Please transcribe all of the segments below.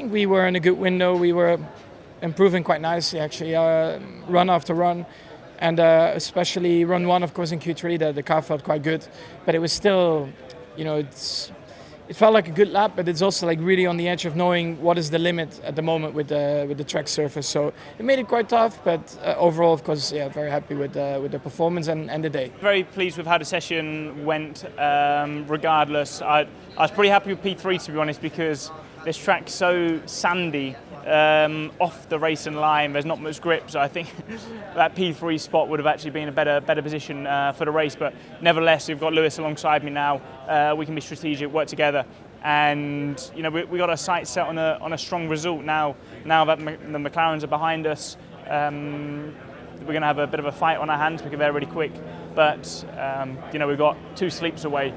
think we were in a good window. We were improving quite nicely, actually, run after run. And especially run one, of course, in Q3, the car felt quite good. But it was still, it felt like a good lap, but it's also like really on the edge of knowing what is the limit at the moment with the track surface. So it made it quite tough, but overall, of course, yeah, very happy with the performance and the day. Very pleased with how the session went. Regardless, I was pretty happy with P3, to be honest, because this track's so sandy. Off the racing line, there's not much grip, so I think that P3 spot would have actually been a better position for the race. But nevertheless, we've got Lewis alongside me now. We can be strategic, work together, and we got our sights set on a strong result now. Now that the McLarens are behind us, we're going to have a bit of a fight on our hands. We get there really quick, but we've got 2 sleeps away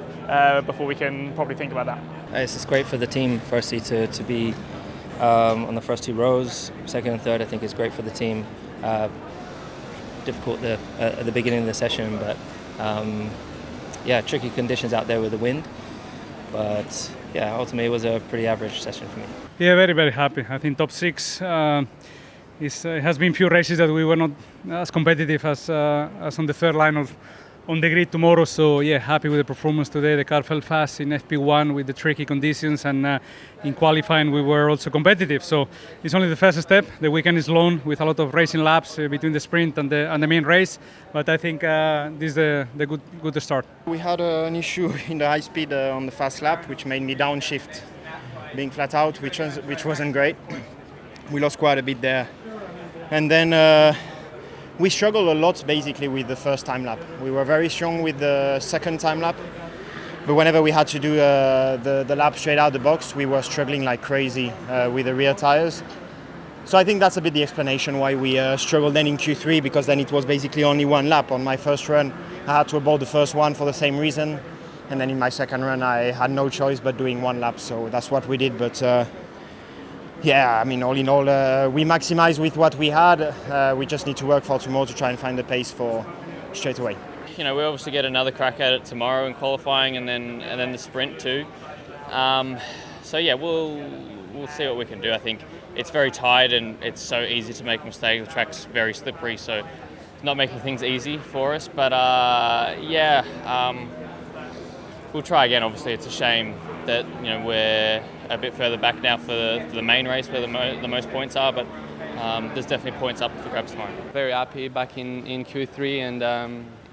before we can probably think about that. It's just great for the team, firstly, to be on the first 2 rows. Second and third, I think, is great for the team. Difficult at the beginning of the session, but tricky conditions out there with the wind. But yeah, ultimately it was a pretty average session for me. Yeah, very, very happy. I think top 6. It has been few races that we were not as competitive as on the third line or on the grid tomorrow. So yeah, happy with the performance today. The car felt fast in FP1 with the tricky conditions, and in qualifying we were also competitive. So it's only the first step. The weekend is long with a lot of racing laps between the sprint and the main race. But I think this is the good start. We had an issue in the high speed on the fast lap, which made me downshift, being flat out, which wasn't great. We lost quite a bit there, and then. We struggled a lot basically with the first time lap. We were very strong with the second time lap, but whenever we had to do the lap straight out the box, we were struggling like crazy with the rear tires. So I think that's a bit the explanation why we struggled then in Q3, because then it was basically only 1 lap. On my first run, I had to abort the first one for the same reason, and then in my second run, I had no choice but doing 1 lap. So that's what we did, but. Yeah, I mean, all in all, we maximized with what we had. We just need to work for tomorrow to try and find the pace for straight away. We obviously get another crack at it tomorrow in qualifying, and then the sprint too. So yeah, we'll see what we can do. I think it's very tight and it's so easy to make mistakes. The track's very slippery, so it's not making things easy for us. But we'll try again. Obviously, it's a shame that we're a bit further back now for the main race where the most points are, but there's definitely points up for grabs tomorrow. Very happy back in Q3, and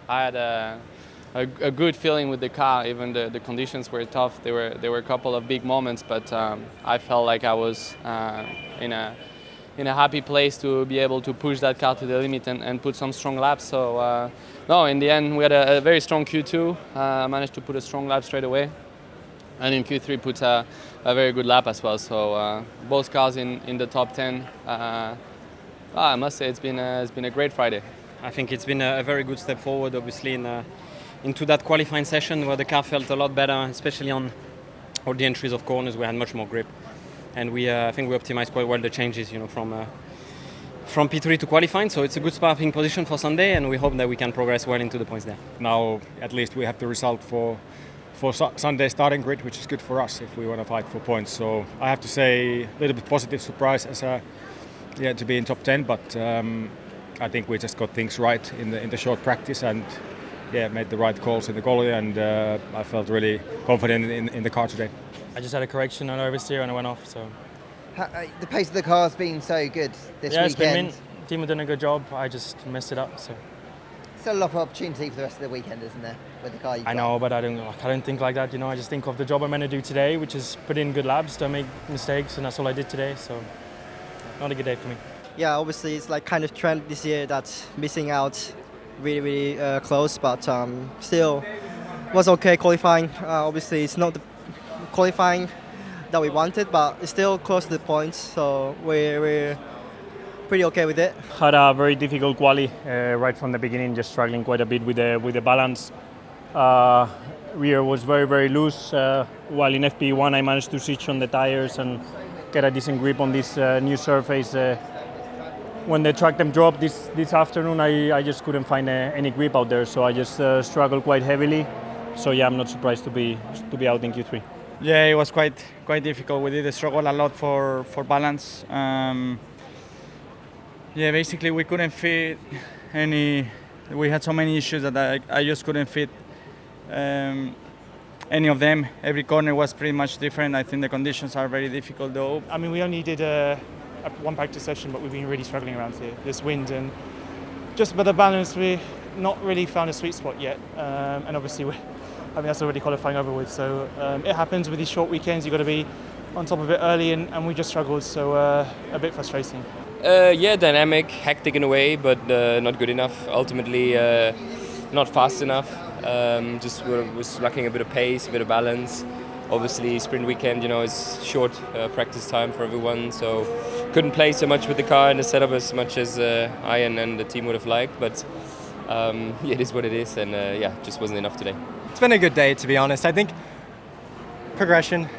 I had a good feeling with the car. Even the conditions were tough. There were a couple of big moments, but I felt like I was in a happy place to be able to push that car to the limit and put some strong laps. So no, in the end we had a very strong Q2. Managed to put a strong lap straight away. And in Q3 put a very good lap as well. So both cars in the top 10. I must say it's been a great Friday. I think it's been a very good step forward, obviously, into that qualifying session where the car felt a lot better, especially on all the entries of corners. We had much more grip, and I think we optimized quite well the changes, from P3 to qualifying. So it's a good starting position for Sunday, and we hope that we can progress well into the points there. Now, at least we have the result for Sunday's starting grid, which is good for us if we want to fight for points. So I have to say, a little bit positive surprise to be in top 10, but I think we just got things right in the short practice and made the right calls in the quality, and I felt really confident in the car today. I just had a correction on oversteer and I went off. So the pace of the car has been so good this weekend. It's been mint. The team have done a good job. I just messed it up. So. Still a lot of opportunity for the rest of the weekend, isn't there, with the car you've got? I know, but I don't think like that. I just think of the job I'm going to do today, which is put in good laps, don't make mistakes, and that's all I did today. So, not a good day for me. Yeah, obviously it's like kind of trend this year that's missing out really close, but still was okay qualifying. Obviously it's not the qualifying that we wanted, but it's still close to the points, so we're pretty okay with it. Had a very difficult quali right from the beginning, just struggling quite a bit with the balance. Rear was very loose, while in FP1 I managed to switch on the tires and get a decent grip on this new surface. When the track them dropped this afternoon, I just couldn't find any grip out there, so I just struggled quite heavily. So yeah, I'm not surprised to be out in Q3. Yeah, it was quite difficult. We did struggle a lot for balance. Basically we couldn't fit any. We had so many issues that I just couldn't fit any of them. Every corner was pretty much different. I think the conditions are very difficult though. I mean, we only did one practice session, but we've been really struggling around here. This wind and just about the balance, we not really found a sweet spot yet. And obviously, that's already qualifying over with. So it happens with these short weekends. You've got to be on top of it early, and we just struggled. So a bit frustrating. Dynamic, hectic in a way, but not good enough. Ultimately, not fast enough. Just was lacking a bit of pace, a bit of balance. Obviously, sprint weekend, is short practice time for everyone, so couldn't play so much with the car and the setup as much as I and the team would have liked. But it is what it is, and just wasn't enough today. It's been a good day, to be honest. I think progression.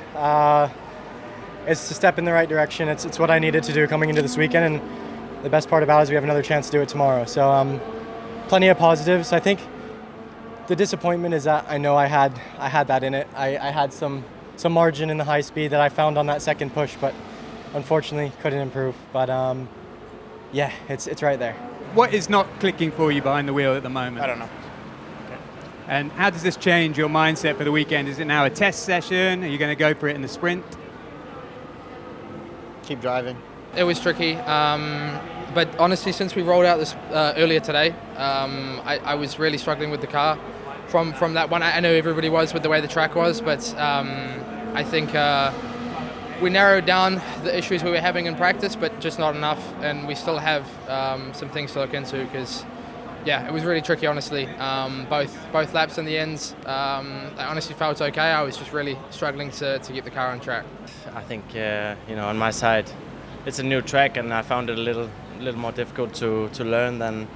It's a step in the right direction. It's what I needed to do coming into this weekend, and the best part about it is we have another chance to do it tomorrow. So plenty of positives. I think the disappointment is that I know I had that in it. I had some margin in the high speed that I found on that second push, but unfortunately couldn't improve. But it's right there. What is not clicking for you behind the wheel at the moment? I don't know. And how does this change your mindset for the weekend? Is it now a test session? Are you going to go for it in the sprint? Keep driving. It was tricky, but honestly, since we rolled out this earlier today, I was really struggling with the car. From that one, I know everybody was with the way the track was, but I think we narrowed down the issues we were having in practice, but just not enough, and we still have some things to look into because, it was really tricky, honestly. Both laps and the ends, I honestly felt okay. I was just really struggling to get the car on track. I think on my side, it's a new track, and I found it a little more difficult to learn than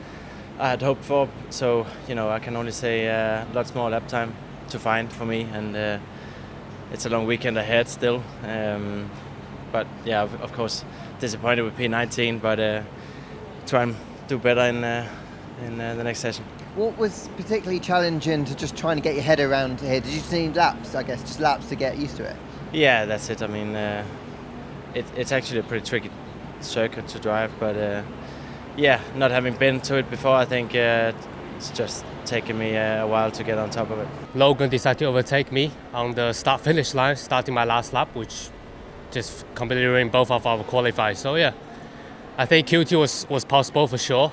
I had hoped for. So I can only say lots more lap time to find for me, and it's a long weekend ahead still. But of course, disappointed with P19, but try and do better in the next session. What was particularly challenging to just trying to get your head around here? Did you need laps, I guess, just laps to get used to it? Yeah, that's it. I mean, it's actually a pretty tricky circuit to drive, but not having been to it before, I think it's just taken me a while to get on top of it. Logan decided to overtake me on the start-finish line, starting my last lap, which just completely ruined both of our qualifiers. So I think Q2 was possible for sure.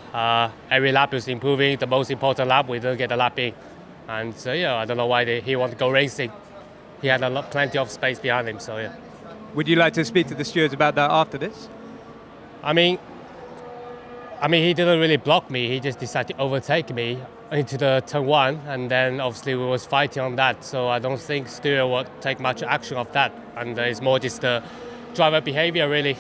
Every lap was improving. The most important lap, we didn't get a lap in. And I don't know why he wanted to go racing. He had plenty of space behind him, so Would you like to speak to the stewards about that after this? I mean, he didn't really block me. He just decided to overtake me into the turn one, and then obviously we was fighting on that. So I don't think steward would take much action of that, and it's more just the driver behavior really.